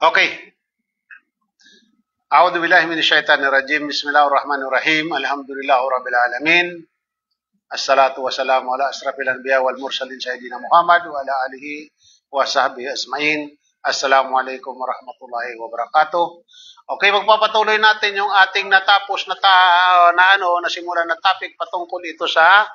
Okay. A'udzu billahi minasyaitonir rajim. Bismillahirrahmanirrahim. Alhamdulillahi rabbil alamin. Assalatu wassalamu ala asrafil anbiya wal mursalin sayyidina Muhammad wa ala alihi wa sahbihi asma'in. Assalamualaikum warahmatullahi wabarakatuh. Okay, magpapatuloy natin yung ating natapos na nasimulan na topic patungkol ito sa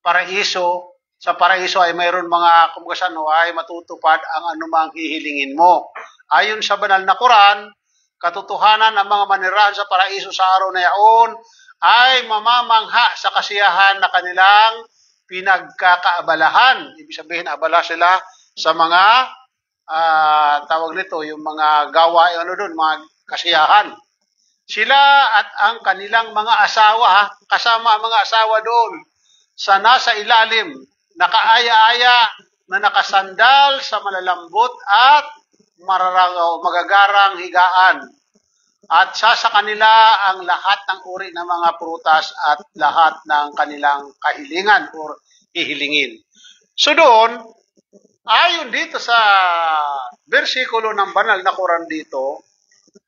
paraiso. Sa paraiso ay mayroon mga ay matutupad ang anumang hihilingin mo. Ayon sa banal na Quran, katotohanan ng mga manirahan sa paraiso sa araw na yaon ay mamamangha sa kasiyahan na kanilang pinagkakaabalahan. Ibig sabihin, abala sila sa mga tawag nito, yung mga gawain mga kasiyahan. Sila at ang kanilang mga asawa, kasama ang mga asawa doon, sa nasa ilalim, nakaaya-aya na nakasandal sa malalambot at magagarang higaan. At sa kanila ang lahat ng uri ng mga prutas at lahat ng kanilang kahilingan o hihilingin. So doon, ayon dito sa bersikulo ng banal na Quran dito,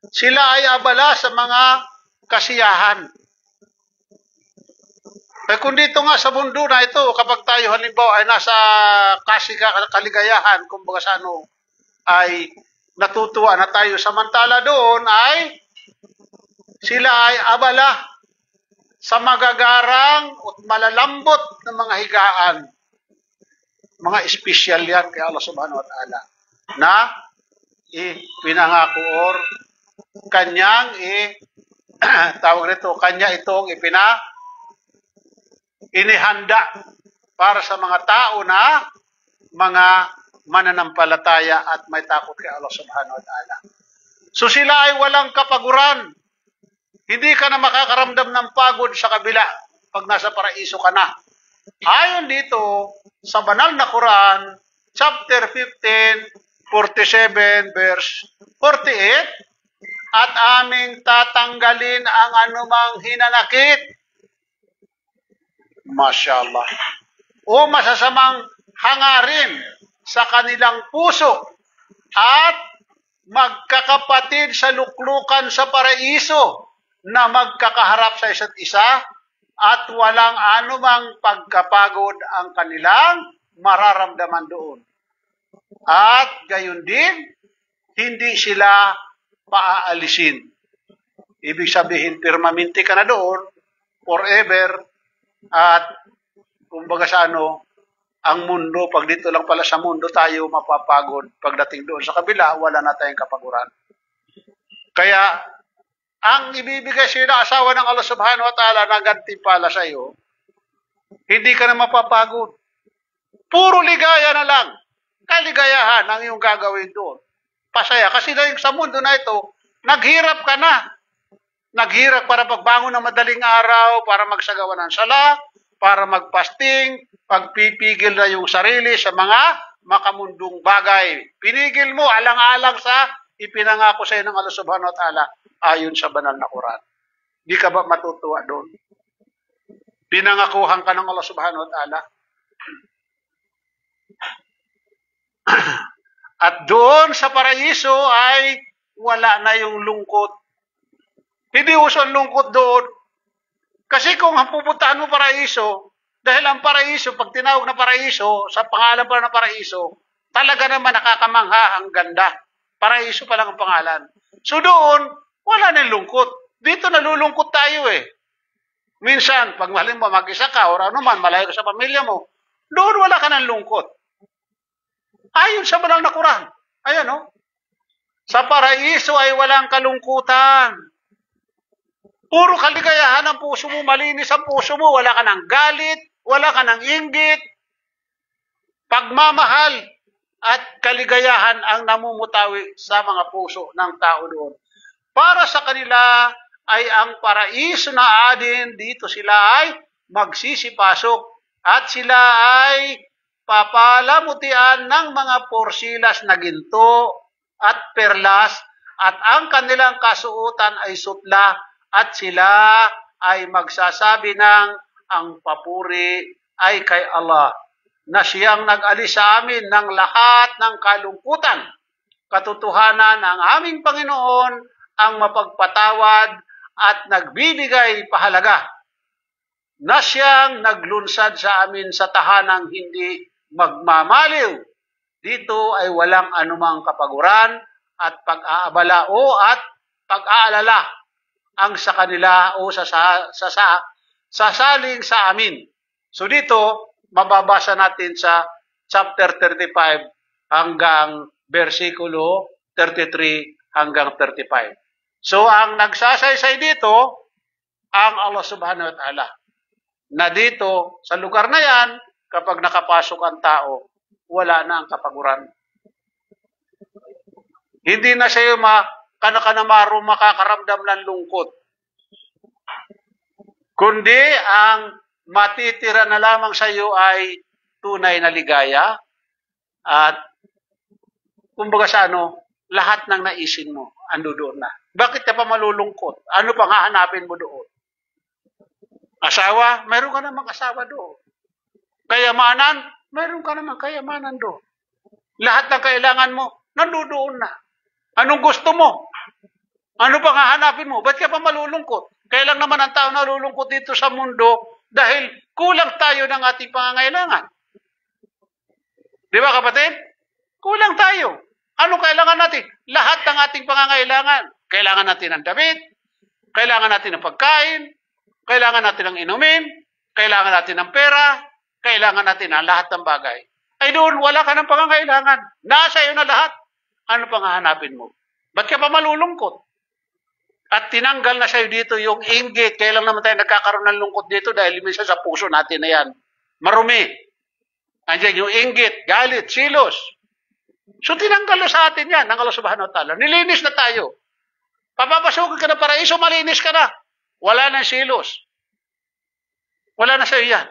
sila ay abala sa mga kasiyahan. Kung dito nga sa mundo na ito, kapag tayo halimbawa ay nasa kaligayahan, kumbaga sa ay natutuwa na tayo, samantala doon ay sila ay abala sa magagarang at malalambot na mga higaan. Mga espesyal yan kay Allah subhanahu wa ta'ala na pinangako or kanyang tawag nito, kanya itong inihanda para sa mga tao na mga mananampalataya at may takot kay Allah subhanahu wa ta'ala. So sila ay walang kapaguran. Hindi ka na makakaramdam ng pagod sa kabila pag nasa paraiso ka na. Ayon dito sa banal na Quran, chapter 15, 47, verse 48, at aming tatanggalin ang anumang hinanakit, Mashallah, o masasamang hangarin sa kanilang puso at magkakapatid sa luklukan sa paraiso na magkakaharap sa isa't isa at walang anumang pagkapagod ang kanilang mararamdaman doon. At gayon din, hindi sila paaalisin. Ibig sabihin, permanente ka na doon, forever. At kumbaga sa ang mundo, pag dito lang pala sa mundo tayo mapapagod. Pagdating doon sa kabila, wala na tayong kapaguran. Kaya, ang ibibigay sa iyo ng asawa ng Allah subhanahu wa ta'ala na gantimpala sa iyo, hindi ka na mapapagod. Puro ligaya na lang. Kaligayahan ang iyong gagawin doon. Pasaya. Kasi dahil sa mundo na ito, naghirap ka na. Naghirap para pagbangon ng madaling araw, para magsagawa ng sala, para magpasting, pagpipigil na yung sarili sa mga makamundong bagay. Pinigil mo alang-alang sa ipinangako sa iyo ng Allah subhanahu wa ta'ala ayon sa banal na Quran. Di ka ba matutuwa doon? Pinangakuhan ka ng Allah subhanahu wa ta'ala. At doon sa paraiso ay wala na yung lungkot. Hindi uso ang lungkot doon. Kasi kung pupuntahan mo paraiso, dahil ang paraiso, pag tinawag na paraiso, sa pangalan pa na paraiso, talaga naman nakakamangha ang ganda. Paraiso pa lang ang pangalan. So doon, wala na lungkot. Dito nalulungkot tayo Minsan, pag halimbawa mag-isa ka, o ano man, malayo ka sa pamilya mo, doon wala ka ng lungkot. Ayon sa banal na Quran. Ayan Sa paraiso ay walang kalungkutan. Puro kaligayahan ang puso mo, malinis ang puso mo, wala ka ng galit, wala ka ng inggit. Pagmamahal at kaligayahan ang namumutawi sa mga puso ng tao doon. Para sa kanila ay ang paraiso na adin, dito sila ay magsisipasok at sila ay papalamutian ng mga porsilas na ginto at perlas at ang kanilang kasuotan ay sutla at sila ay magsasabi ng ang papuri ay kay Allah na siyang nag-alis sa amin ng lahat ng kalungkutan Katotohanan ang aming Panginoon ang mapagpatawad at nagbibigay pahalaga na siyang naglunsad sa amin sa tahanang hindi magmamaliw. Dito ay walang anumang kapaguran at pag-aabala o at pag-aalala ang sa kanila o sasaling sa amin. So dito, mababasa natin sa chapter 35 hanggang versikulo 33 hanggang 35. So ang nagsasaysay dito, ang Allah subhanahu wa ta'ala. Na dito, sa lugar na yan, kapag nakapasok ang tao, wala na ang kapaguran. Hindi na sa'yo kana-kanamaro makakaramdam ng lungkot. Kundi ang matitira na lamang sa iyo ay tunay na ligaya at kumbaga sa lahat ng naisin mo, ando doon na. Bakit ka pa malulungkot? Ano pang hahanapin mo doon? Asawa? Meron ka namang asawa doon. Kayamanan? Meron ka namang kayamanan doon. Lahat ng kailangan mo, nandoon na. Anong gusto mo? Ano pang hahanapin mo? Ba't ka pa malulungkot? Kailang naman ang tao nalulungkot dito sa mundo dahil kulang tayo ng ating pangangailangan. Di ba kapatid? Kulang tayo. Ano kailangan natin? Lahat ng ating pangangailangan. Kailangan natin ng damit, kailangan natin ng pagkain, kailangan natin ng inumin, kailangan natin ng pera, kailangan natin ng lahat ng bagay. Ay doon, wala ka ng pangangailangan. Nasa iyo na lahat. Ano pang hahanapin mo? Ba't ka pa malulungkot? At tinanggal na sa'yo dito yung inggit. Kailan naman tayo nagkakaroon ng lungkot dito dahil minsan sa puso natin na yan. Marumi. Andiyan yung inggit, galit, silos. So tinanggal na sa atin yan ng Allah subhanahu wa ta'ala. Nilinis na tayo. Papapasukin ka na paraiso, malinis ka na. Wala na silos. Wala na sa'yo yan.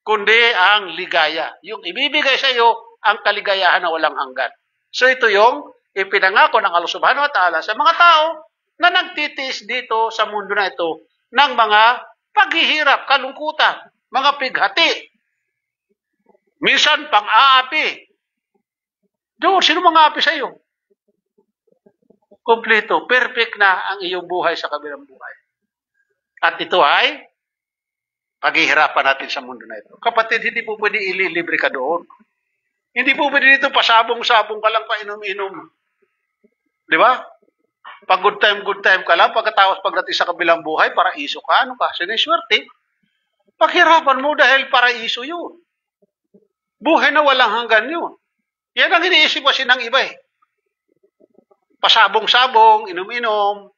Kundi ang ligaya. Yung ibibigay sa'yo ang kaligayahan na walang hanggan. So ito yung ipinangako ng Allah subhanahu wa ta'ala sa mga tao na nagtitiis dito sa mundo na ito ng mga paghihirap, kalungkutan, mga pighati. Minsan, pang-aapi. Doon, sino mga api sa iyo? Kompleto, perfect na ang iyong buhay sa kabilang buhay. At ito ay paghihirapan natin sa mundo na ito. Kapatid, hindi po pwede ililibre ka doon. Hindi po pwede dito pasabong-sabong ka lang pa inom-inom. Di ba? Pag good time ka lang, pagkatapos pagdating sa kabilang buhay, paraiso ka, ano ka? Siniswerte. Paghirapan mo dahil paraiso yun. Buhay na walang hanggan yun. Yan ang iniisip kasi ng iba eh. Pasabong-sabong, inom-inom,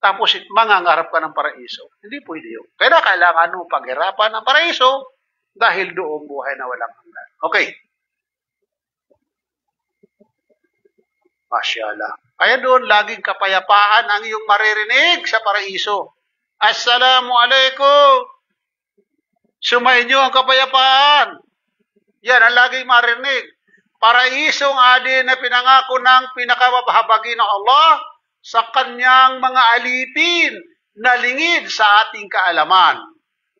tapos mangangarap ka ng paraiso. Hindi pwede yun. Kaya kailangan mo paghirapan ng paraiso dahil doon buhay na walang hanggan. Okay. Masyaallah. Kaya doon, laging kapayapaan ang iyong maririnig sa paraiso. Assalamualaikum. Sumainyo ang kapayapaan. Yan ang laging maririnig. Paraisong adin na pinangako ng pinakamahabagi ng Allah sa kanyang mga alipin na lingid sa ating kaalaman.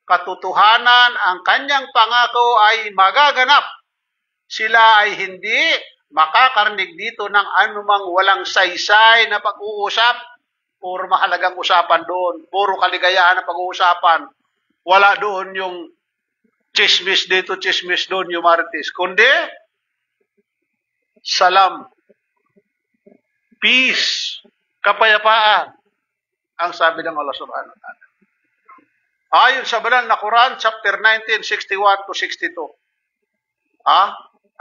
Katotohanan ang kanyang pangako ay magaganap. Sila ay hindi makakarinig dito ng anumang walang saysay na pag-uusap. Puro mahalagang usapan doon. Puro kaligayahan na pag-uusapan. Wala doon yung chismis dito, chismis doon, yung marites. Kundi, salam, peace, kapayapaan, ang sabi ng Allah subhanahu wa ta'ala. Ayon sa banal na Quran, chapter 19, 61 to 62.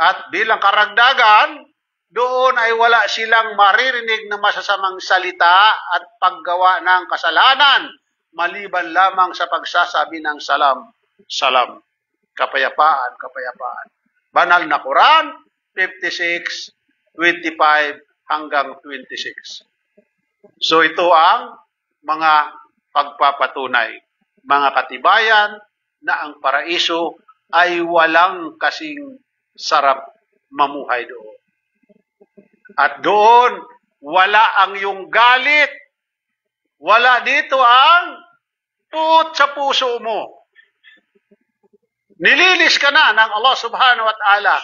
At bilang karagdagan, doon ay wala silang maririnig ng masasamang salita at paggawa ng kasalanan, maliban lamang sa pagsasabi ng salam, salam, kapayapaan, kapayapaan. Banal na Quran, 56, 25 hanggang 26. So ito ang mga pagpapatunay, mga katibayan na ang paraiso ay walang kasing sarap mamuhay doon. At doon, wala ang iyong galit. Wala dito ang puot sa puso mo. Nililis ka na ng Allah subhanahu wa ta'ala.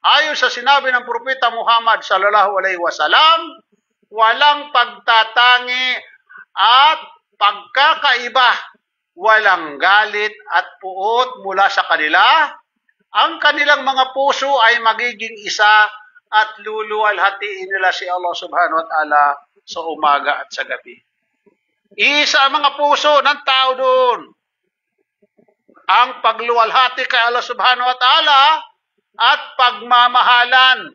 Ayon sa sinabi ng Propeta Muhammad sallallahu alaihi wasallam, walang pagtatangi at pagkakaiba, walang galit at puot mula sa kanila. Ang kanilang mga puso ay magiging isa at luluwalhatiin nila si Allah subhanahu wa ta'ala sa umaga at sa gabi. Isa ang mga puso ng tao doon. Ang pagluwalhati kay Allah subhanahu wa ta'ala at pagmamahalan.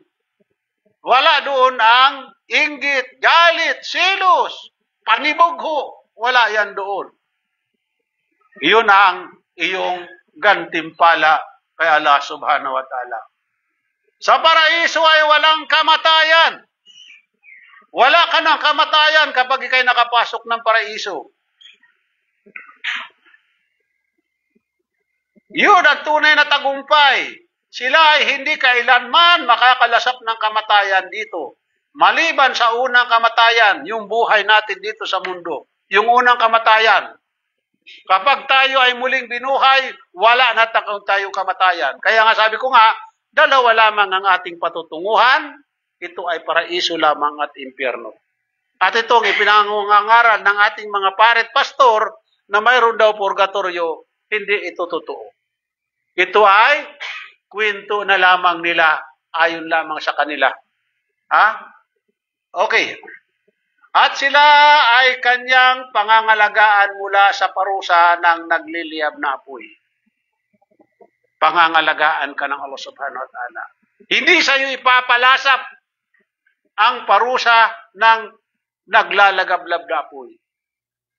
Wala doon ang inggit, galit, silos, panibugho. Wala yan doon. Iyon ang iyong gantimpala kay Allah subhanahu wa ta'ala. Sa paraiso ay walang kamatayan. Wala ka ng kamatayan kapag ikay nakapasok ng paraiso. Yun ang tunay na tagumpay. Sila ay hindi kailanman makakalasap ng kamatayan dito. Maliban sa unang kamatayan, yung buhay natin dito sa mundo. Yung unang kamatayan. Kapag tayo ay muling binuhay, wala na tayo kamatayan. Kaya nga sabi ko nga, dalawa lamang ang ating patutunguhan. Ito ay paraiso lamang at impyerno. At itong ipinangangaral ng ating mga paret pastor na mayroon daw purgatorio, hindi ito totoo. Ito ay kwento na lamang nila ayon lamang sa kanila. Ha? Okay. At sila ay kanyang pangangalagaan mula sa parusa ng nagliliyab na apoy. Pangangalagaan ka ng Allah subhanahu wa ta'ala. Hindi sa iyo ipapalasap ang parusa ng naglalagablab na apoy.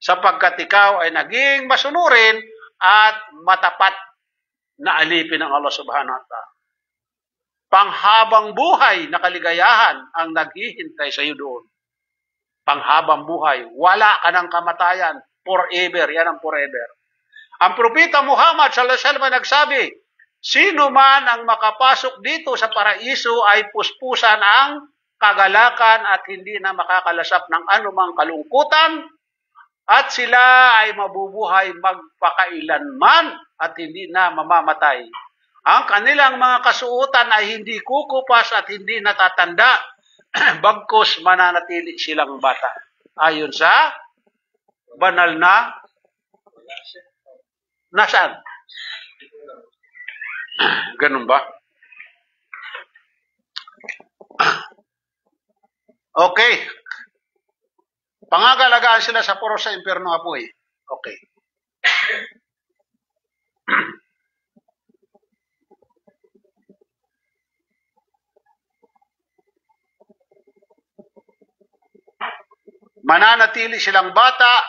Sapagkat ikaw ay naging masunurin at matapat na alipin ng Allah subhanahu wa ta'ala. Panghabang buhay na kaligayahan ang naghihintay sa iyo doon. Panghabang buhay. Wala ka ng kamatayan. Forever. Yan ang forever. Ang Propeta Muhammad sallallahu alaihi wasallam nagsabi, sino man ang makapasok dito sa paraiso ay puspusan ang kagalakan at hindi na makakalasap ng anumang kalungkutan at sila ay mabubuhay magpakailanman at hindi na mamamatay. Ang kanilang mga kasuotan ay hindi kukupas at hindi natatanda, bagkus mananatili silang bata. Ayon sa banal na nasaan? Ganun ba? Okay. Pangagalagaan sila sa puro sa impyerno apoy. Okay. Mananatili silang bata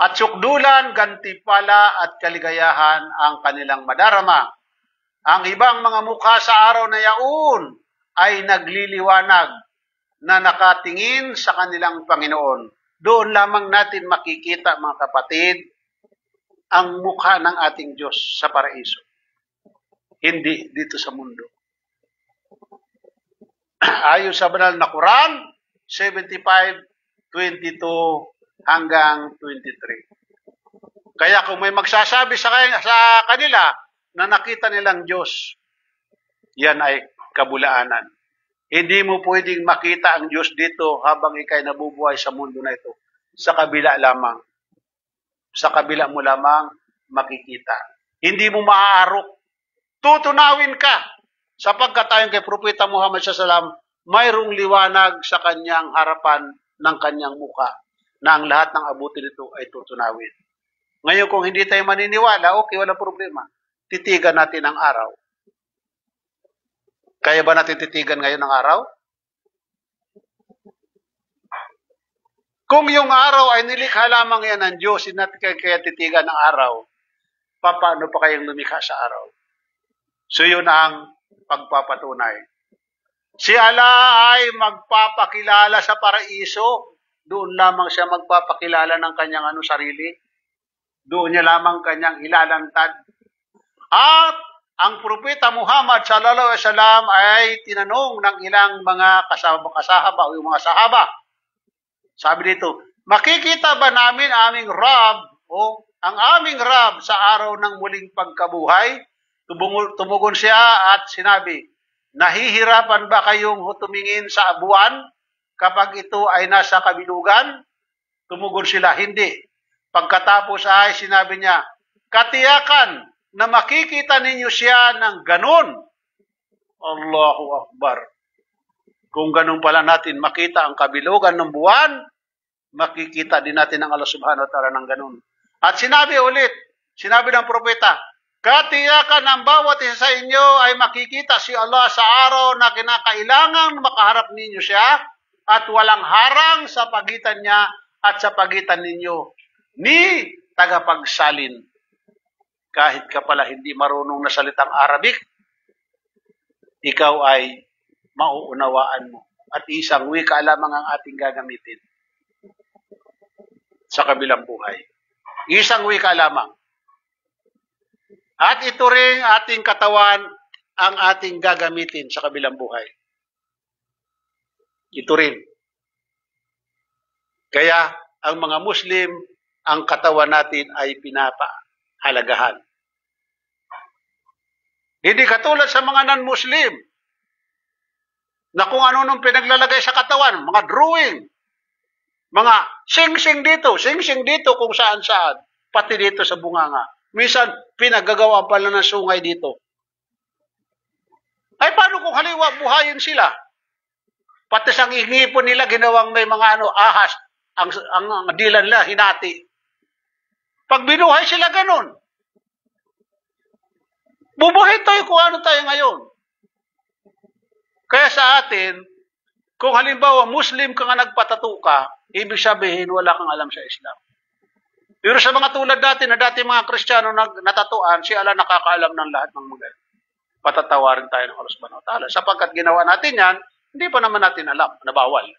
at sukdulan, gantimpala at kaligayahan ang kanilang madarama. Ang ibang mga mukha sa araw na yaon ay nagliliwanag na nakatingin sa kanilang Panginoon. Doon lamang natin makikita, mga kapatid, ang mukha ng ating Diyos sa paraiso. Hindi dito sa mundo. Ayon sa banal na Quran, 75:22 hanggang 23. Kaya kung may magsasabi sa kanila na nakita nilang Diyos, yan ay kabulaanan. Hindi mo pwedeng makita ang Diyos dito habang ikay nabubuhay sa mundo na ito. Sa kabila lamang. Sa kabila mo lamang makikita. Hindi mo maaarok. Tutunawin ka. Sapagkat ayon kay Propeta Muhammad SAW, mayroong liwanag sa kanyang harapan ng kanyang muka na ang lahat ng abuti nito ay tutunawin. Ngayon kung hindi tayo maniniwala, okay, walang problema. Titigan natin ang araw. Kaya ba natin titigan ngayon ang araw? Kung yung araw ay nilikha lamang yan ng Diyos, hindi natin kaya titigan ang araw, paano pa kayong lumikha sa araw? So yun ang pagpapatunay. Si Allah ay magpapakilala sa paraiso. Doon lamang siya magpapakilala ng kanyang sarili. Doon niya lamang kanyang ilalantad. At ang Propeta Muhammad sallallahu alaihi wasallam ay tinanong ng ilang mga kasahaba o yung mga sahaba. Sabi dito, makikita ba namin aming Rab o ang aming Rab sa araw ng muling pagkabuhay? Tumugon siya at sinabi, nahihirapan ba kayong tumingin sa buwan kapag ito ay nasa kabilugan? Tumugon sila, hindi. Pagkatapos ay sinabi niya, katiyakan na makikita ninyo siya ng ganon. Allahu Akbar. Kung ganun pala natin makita ang kabilugan ng buwan, makikita din natin ang Allah subhanahu wa ta'ala ng ganun. At sinabi ng propeta, katiyakan ng bawat isa sa inyo ay makikita si Allah sa araw na kinakailangan makaharap ninyo siya at walang harang sa pagitan niya at sa pagitan ninyo ni tagapagsalin. Kahit ka pala hindi marunong na salitang Arabic, ikaw ay mauunawaan mo. At isang wika lamang ang ating gagamitin sa kabilang buhay. Isang wika lamang. At ito rin ating katawan ang ating gagamitin sa kabilang buhay. Ito rin. Kaya ang mga Muslim, ang katawan natin ay pinapahalagahan. Hindi katulad sa mga non-Muslim na kung ano nung pinaglalagay sa katawan, mga drawing, mga sing-sing dito kung saan-saan, pati dito sa bunganga. Minsan, pinagagawa pala ng sungay dito. Ay, paano kung haliwa buhayin sila? Pati sa ingipon nila, ginawang may mga ahas, ang dilan nila, hinati. Pag binuhay sila ganun, bubuhay tayo kung ano tayo ngayon. Kaya sa atin, kung halimbawa Muslim ka nga nagpatato ka, ibig sabihin wala kang alam sa Islam. Pero sa mga tulad natin na dati mga Kristiyano natatuan, si Allah nakakaalam ng lahat ng mga patatawarin tayo ng Allah subhanahu wa ta'ala. Sapagkat ginawa natin yan, hindi pa naman natin alam na bawal.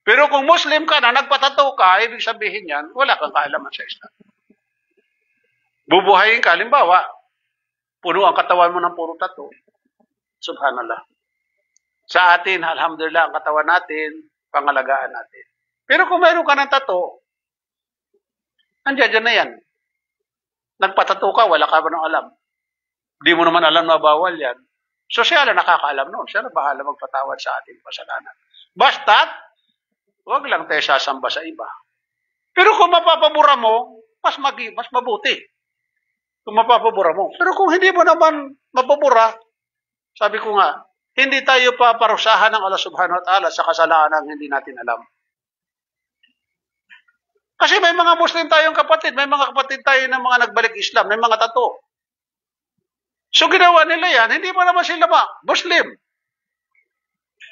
Pero kung Muslim ka na nagpatato ka, ibig sabihin yan, wala kang kaalaman sa Islam. Bubuhayin ka, halimbawa, puno ang katawan mo ng puro tato. Subhanallah. Sa atin, alhamdulillah, ang katawan natin, pangalagaan natin. Pero kung mayroon ka ng tato, andiyan na yan. Nagpatato ka, wala ka ba nang alam? Di mo naman alam na bawal yan. So siya na nakakaalam noon. Siya na bahala magpatawad sa ating kasalanan. Basta't, huwag lang tayo sasamba sa iba. Pero kung mapapabura mo, mas mabuti. Kung mapapabura mo. Pero kung hindi mo naman mapabura, sabi ko nga, hindi tayo paparusahan ng Allah subhanahu wa ta'ala sa kasalanan hindi natin alam. Kasi may mga Muslim tayong kapatid, may mga kapatid tayo ng mga nagbalik Islam, may mga tato. So ginawa nila yan, hindi mo naman sila Muslim.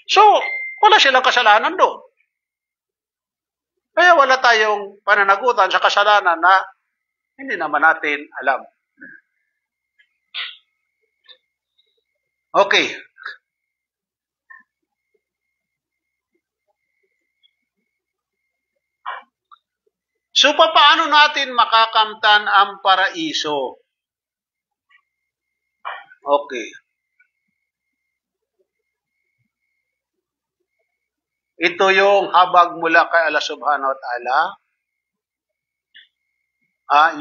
So, wala silang kasalanan doon. Kaya wala tayong pananagutan sa kasalanan na hindi naman natin alam. Okay. So, paano natin makakamtan ang paraiso? Okay. Ito yung habag mula kay Allah subhanahu wa ta'ala.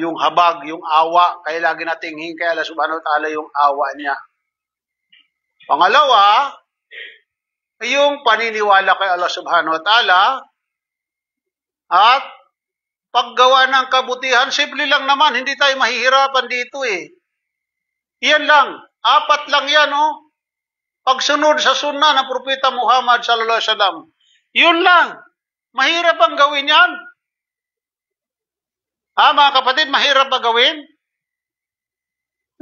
Yung habag, yung awa, kaya lagi nating hingin kay Allah subhanahu wa ta'ala yung awa niya. Pangalawa, yung paniniwala kay Allah subhanahu wa ta'ala at paggawa ng kabutihan, simple lang naman, hindi tayo mahihirapan dito eh. Yan lang, 4 lang yan oh. Pagsunod sa sunnah ng Propeta Muhammad sallallahu alaihi wasallam. Yun lang, mahirap ang gawin yan. Mga kapatid, mahirap ba gawin?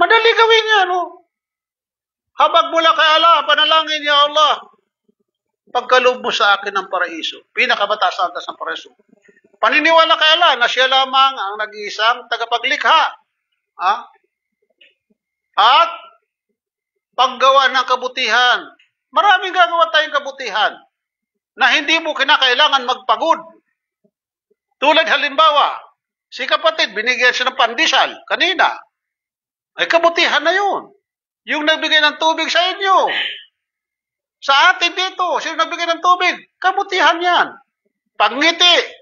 Madali gawin yan oh. Habag mula kay Allah, panalangin ya Allah. Pagkaloob mo sa akin ng paraiso, pinakamataas-antas ng paraiso. Paniniwala kay Allah na siya lamang ang nag-iisang tagapaglikha. At paggawa ng kabutihan. Maraming gagawa tayong kabutihan na hindi mo kinakailangan magpagod. Tulad halimbawa, si kapatid, binigyan siya ng pandesal kanina. Ay kabutihan na yun. Yung nagbigay ng tubig sa inyo. Sa atin dito, sino nagbigay ng tubig? Kabutihan yan. Pagngiti.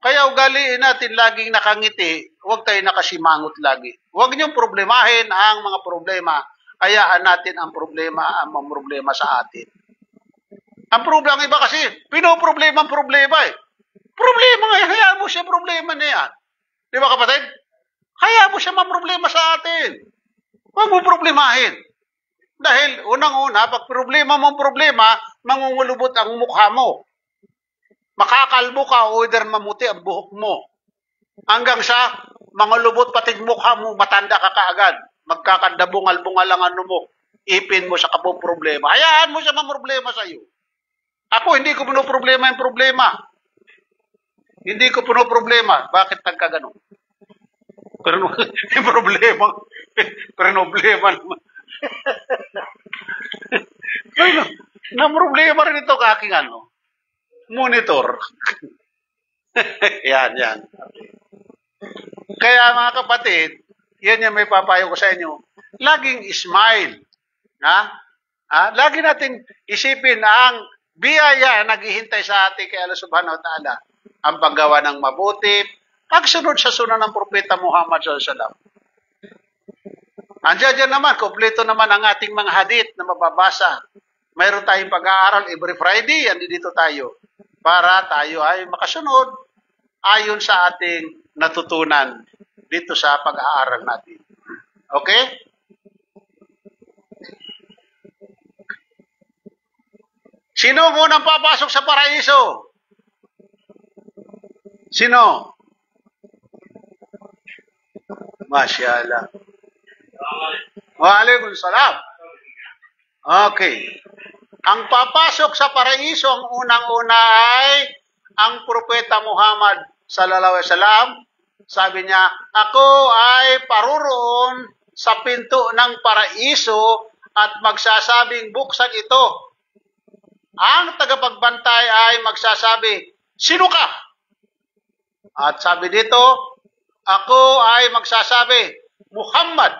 Kaya ugaliin natin laging nakangiti, huwag tayo nakasimangot lagi. Huwag niyong problemahin ang mga problema. Hayaan natin ang problema sa atin. Ang problema iba kasi, pinoproblema ang problema eh. Problema nga, hayaan mo siya problema na yan. Di ba kapatid? Hayaan mo siya maproblema sa atin. Huwag mo problemahin. Dahil unang-una, pag problema mong problema, mangungulubot ang mukha mo. Makakalbo ka o either mamuti ang buhok mo. Hanggang sa mga lubot pati mukha mo, matanda ka kaagad. Magkakandabungal-bungal ang ano mo. Ipin mo sa kapong problema. Hayaan mo siya mamroblema sa iyo. Ako, hindi ko problema yung problema. Hindi ko problema. Bakit nagkaganon? Pero yung problema. Problema naman. Na problema rin ito kaking ano. Monitor. yan. Kaya mga kapatid, yan yung may papayo ko sa inyo. Laging smile. Lagi natin isipin ang biyaya na naghihintay sa atin kay Allah subhanahu wa ta'ala. Ang paggawa ng mabuti, pagsunod sa sunan ng Propeta Muhammad sallallahu alaihi wasallam. Andiyan naman, kompleto naman ang ating mga hadith na mababasa. Mayroon tayong pag-aaral every Friday, dito tayo. Para tayo ay makasunod ayon sa ating natutunan dito sa pag-aaral natin. Okay? Sino munang papasok sa paraiso? Sino? Masyaallah. Waalaikumsalam. Okay. Ang papasok sa paraiso, ang unang-una ay ang Propeta Muhammad sallallahu alaihi wasallam. Sabi niya, ako ay paroroon sa pinto ng paraiso at magsasabing buksan ito. Ang tagapagbantay ay magsasabi, sino ka? At sabi dito, ako ay magsasabi, Muhammad.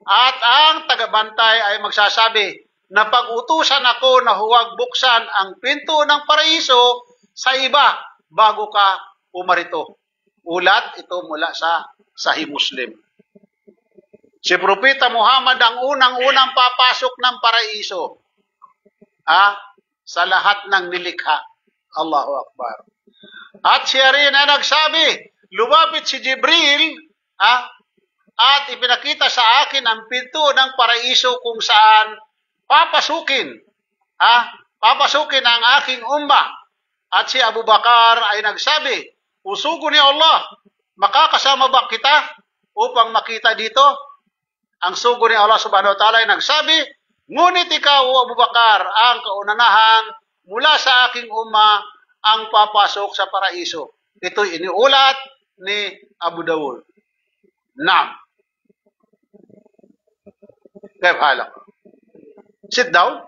At ang tagabantay ay magsasabi, na pag-utusan ako na huwag buksan ang pinto ng paraiso sa iba bago ka pumarito. Ulat ito mula sa Sahih Muslim. Si Propeta Muhammad ang unang-unang papasok ng paraiso. Sa lahat ng nilikha. Allahu Akbar. At siya rin na nagsabi, lumapit si Jibril, at ipinakita sa akin ang pinto ng paraiso kung saan papasukin ang aking umma. At si Abu Bakar ay nagsabi, usugo ni Allah, makakasama ba kita upang makita dito? Ang sugo ni Allah subhanahu wa ta'ala ay nagsabi, ngunit ikaw, Abu Bakar, ang kaunanahan mula sa aking umma ang papasok sa paraiso. Ito'y iniulat ni Abu Dawud. Naam. Kaya halak. Sit down.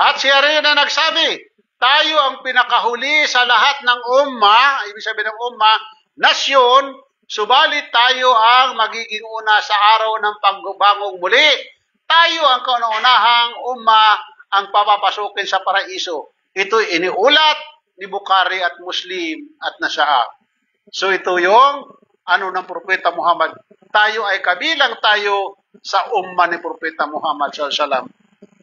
At siya rin na nagsabi, tayo ang pinakahuli sa lahat ng umma, ibig sabihin ng umma, nasyon, subalit tayo ang magiging una sa araw ng pagbabangong muli. Tayo ang kauna-unahang umma ang papapasukin sa paraiso. Ito'y iniulat ni Bukhari at Muslim at Nasa'a. So ito yung ng Propeta Muhammad. Tayo ay kabilang tayo sa umma ni Propeta Muhammad sallallahu alaihi wasallam.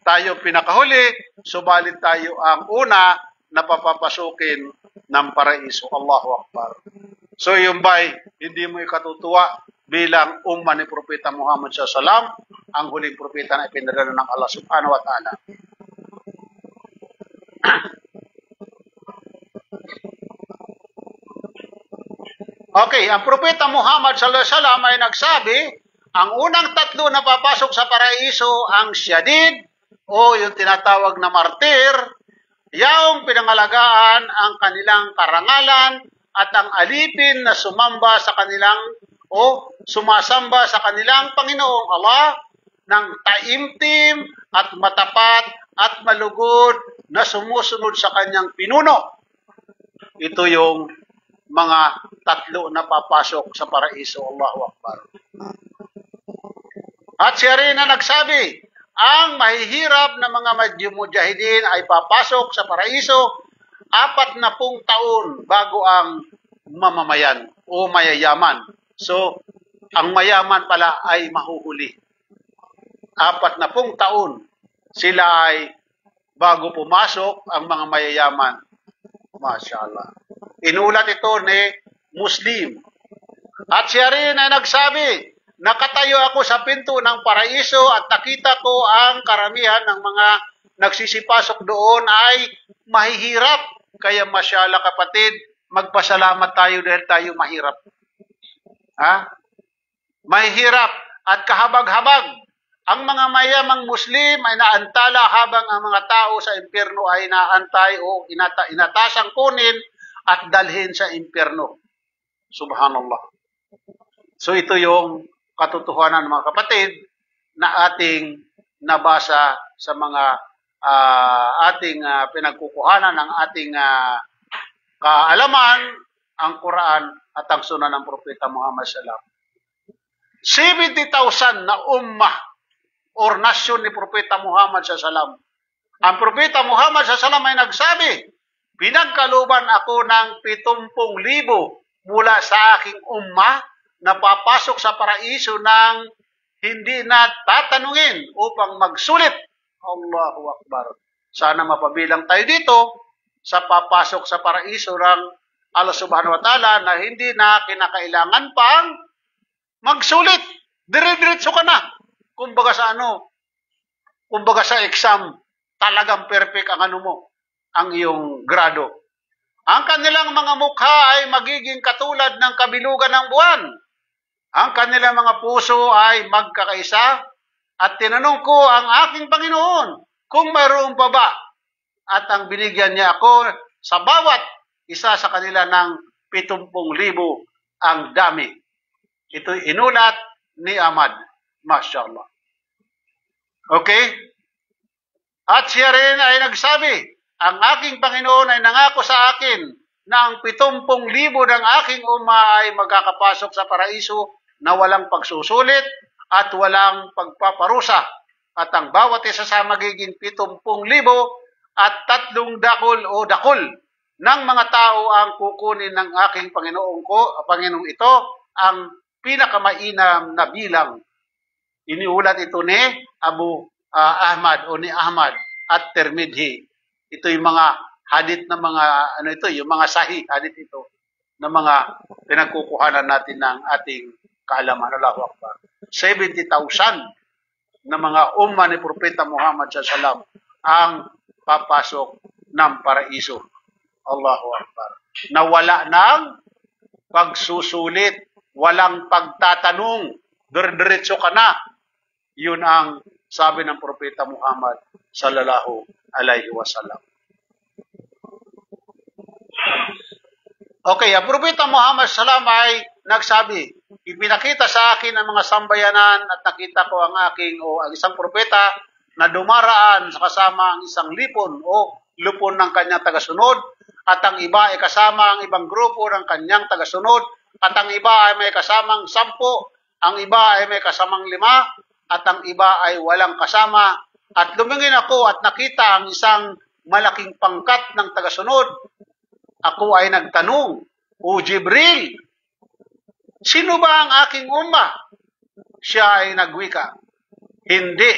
Tayo pinakahuli, subalit tayo ang una na papapasukin ng paraiso. Allahu Akbar. So yung bay, hindi mo ikatutuwa bilang umma ni Propeta Muhammad sallallahu alaihi wasallam, ang huling propeta na ipinadala ng Allah subhanahu wa ta'ala. Okay, ang Propeta Muhammad sallallahu alaihi wasallam ay nagsabi, ang unang tatlo na papasok sa paraiso ang syadid o yung tinatawag na martir, yung pinangalagaan ang kanilang karangalan at ang alipin na sumamba sa kanilang o sumasamba sa kanilang Panginoong Allah ng taimtim at matapat at malugod na sumusunod sa kanyang pinuno. Ito yung mga tatlo na papasok sa paraiso. Allahu Akbar. At siya rin na nagsabi, ang mahihirap na mga mujahidin ay papasok sa paraiso 40 taon bago ang mamamayan o mayayaman. So, ang mayaman pala ay mahuhuli. 40 taon sila ay bago pumasok ang mga mayayaman. Mashallah. Inulat ito ni Muslim. At siya rin ay nagsabi, nakatayo ako sa pinto ng paraiso at nakita ko ang karamihan ng mga nagsisipasok doon ay mahihirap. Kaya mashallah kapatid, magpasalamat tayo dahil tayo mahirap. Ha? Mahihirap at kahabag-habag. Ang mga mayamang Muslim ay naantala habang ang mga tao sa impyerno ay naantay o inatasang kunin at dalhin sa impyerno. Subhanallah. So ito yung katotohanan mga kapatid na ating nabasa sa mga ating pinagkukuhanan ng ating kaalaman, ang Quran at ang Sunnah ng Propeta Muhammad sallallahu 70,000 na ummah or nasyon ni Propeta Muhammad sallallahu. Ang Propeta Muhammad sallallahu ay nagsabi, pinagkaluban ako ng 70,000 mula sa aking ummah na papasok sa paraiso ng hindi na tatanungin upang magsulit. Allahu Akbar. Sana mapabilang tayo dito sa papasok sa paraiso ng Allah Subhanahu wa Ta'ala na hindi na kinakailangan pang magsulit. Dire-diretso ka na. Kumbaga sa kumbaga sa exam, talagang perfect ang ang iyong grado. Ang kanilang mga mukha ay magiging katulad ng kabilugan ng buwan. Ang kanilang mga puso ay magkakaisa. At tinanong ko ang aking Panginoon kung mayroon pa ba. At ang binigyan niya ako sa bawat isa sa kanila ng 70,000 ang dami. Ito inulat ni Ahmad. Mashallah. Okay? At siya rin ay nagsabi, ang aking Panginoon ay nangako sa akin na ang 70,000 ng aking umma ay magkakapasok sa paraiso na walang pagsusulit at walang pagpaparusa. At ang bawat isa sa magiging 70,000 at 3 dakol ng mga tao ang kukunin ng aking Panginoong ito, ang pinakamainam na bilang. Iniulat ito ni Abu Ahmad o ni Ahmad at Tirmidhi. Ito yung mga hadith na mga yung mga sahih hadith ito na mga pinagkukuhanan natin ng ating kaalaman. Allahu Akbar. 70,000 na mga umma ni Propeta Muhammad sallallahu ang papasok ng paraiso. Allahu Akbar. Na wala ng pagsusulit, walang pagtatanong, diretso ka na. Yun ang sabi ng Propeta Muhammad sallallahu alaihi wasallam. Okay, ang Propeta Muhammad sallallahu ay nagsabi, ipinakita sa akin ang mga sambayanan at nakita ko ang isang propeta na dumaraan sa kasama ang isang lupon ng kanyang tagasunod at ang iba ay kasama ang ibang grupo ng kanyang tagasunod at ang iba ay may kasamang 10, ang iba ay may kasamang 5 at ang iba ay walang kasama. At lumingin ako at nakita ang isang malaking pangkat ng tagasunod. Ako ay nagtanong, O Jibril, sino ba ang aking umma? Siya ay nagwika, hindi.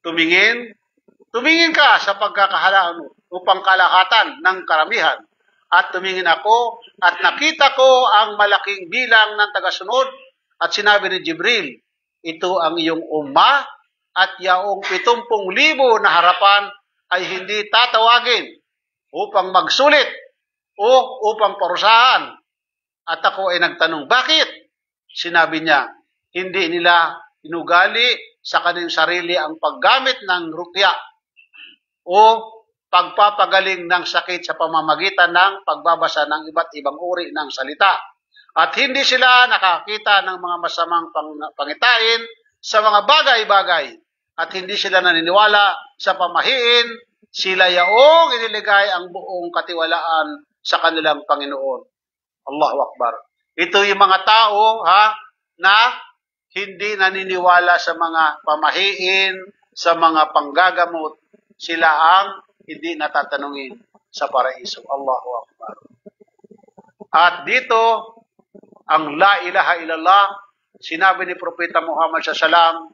Tumingin ka sa pagkakahalaan upang kalahatan ng karamihan. At tumingin ako at nakita ko ang malaking bilang ng tagasunod at sinabi ni Jibril, ito ang iyong umma at yaong 70,000 na harapan ay hindi tatawagin upang magsulit o upang parusahan. At ako ay nagtanong, bakit? Sinabi niya, hindi nila inugali sa kanilang sarili ang paggamit ng rukya o pagpapagaling ng sakit sa pamamagitan ng pagbabasa ng iba't ibang uri ng salita. At hindi sila nakakita ng mga masamang pangitain sa mga bagay-bagay. At hindi sila naniniwala sa pamahiin, sila yaong iniligay ang buong katiwalaan sa kanilang Panginoon. Allahu Akbar. Ito yung mga tao na hindi naniniwala sa mga pamahiin, sa mga panggagamot, sila ang hindi natatanungin sa paraiso. Allahu Akbar. At dito, ang la ilaha illallah, sinabi ni Propeta Muhammad SAW,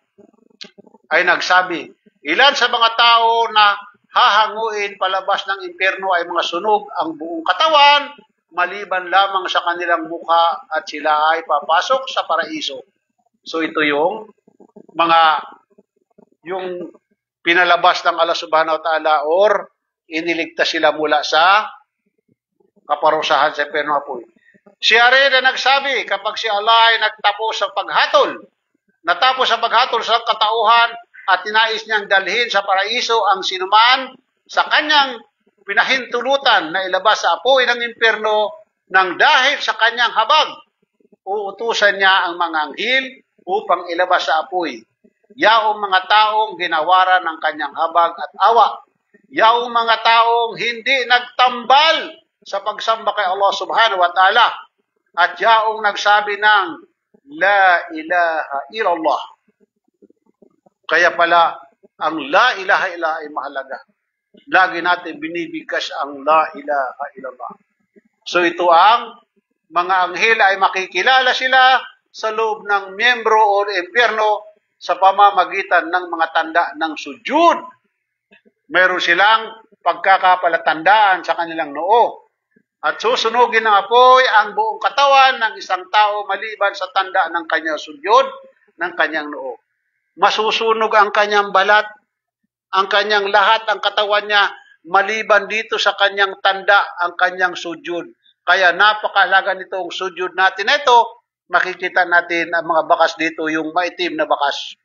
ay nagsabi, ilan sa mga tao na hahanguin palabas ng impyerno ay mga sunog ang buong katawan, maliban lamang sa kanilang mukha at sila ay papasok sa paraiso. So ito yung pinalabas ng Allah subhanahu wa ta'ala or iniligtas sila mula sa kaparusahan sa impyerno apoy. Siya rin na nagsabi, kapag si Allah ay nagtapos sa paghatol, natapos sa paghatol sa katauhan at tinais niyang dalhin sa paraiso ang sinuman sa kanyang pinahintulutan na ilabas sa apoy ng impyerno nang dahil sa kanyang habag, uutusan niya ang mga anghel upang ilabas sa apoy. Yaong mga taong ginawaran ng kanyang habag at awa. Yaong mga taong hindi nagtambal sa pagsamba kay Allah subhanahu wa ta'ala. At yaong nagsabi ng La ilaha illallah. Kaya pala, ang La ilaha illallah ay mahalaga. Lagi natin binibigkas ang La ilaha illallah. So ito ang mga anghel ay makikilala sila sa loob ng miyembro o impyerno sa pamamagitan ng mga tanda ng sujud. Meron silang pagkakapalatandaan sa kanilang noo. At susunugin ng apoy ang buong katawan ng isang tao maliban sa tanda ng kanyang sujud, ng kanyang noo. Masusunog ang kanyang balat, ang kanyang lahat, ang katawan niya, maliban dito sa kanyang tanda, ang kanyang sujud. Kaya napakahalaga nitong sujud natin. Ito, makikita natin ang mga bakas dito, yung maitim na bakas.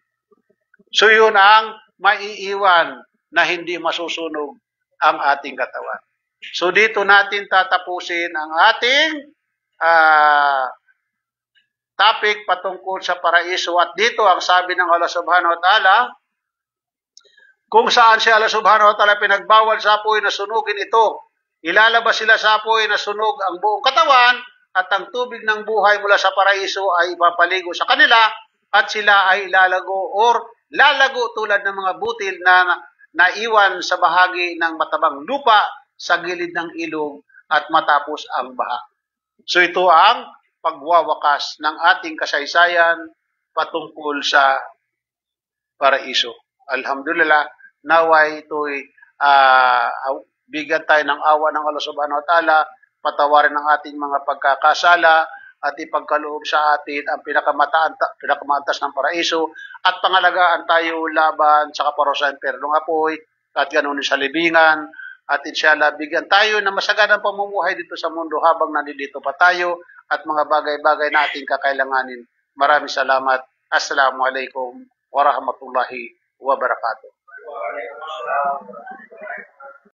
So yun ang maiiwan na hindi masusunog ang ating katawan. So dito natin tatapusin ang ating topic patungkol sa paraiso. At dito ang sabi ng Allah subhanahu wa ta'ala, kung saan si Allah subhanahu wa ta'ala pinagbawal sa apoy na sunugin ito, ilalabas sila sa apoy na sunog ang buong katawan at ang tubig ng buhay mula sa paraiso ay ipapaligo sa kanila at sila ay lalago tulad ng mga butil na naiwan sa bahagi ng matabang lupa sa gilid ng ilog at matapos ang baha. So ito ang pagwawakas ng ating kasaysayan patungkol sa paraiso. Alhamdulillah, naway ito'y bigyan tayo ng awa ng Allah subhanahu wa ta'ala, patawarin ang ating mga pagkakasala at ipagkaloob sa atin ang pinakamaantas ng paraiso at pangalagaan tayo laban sa kaparusahan ng apoy at ganoon sa libingan. At inshallah, bigyan tayo ng masaganang pamumuhay dito sa mundo habang nandito pa tayo at mga bagay-bagay na ating kakailanganin. Maraming salamat. Assalamualaikum warahmatullahi wabarakatuh.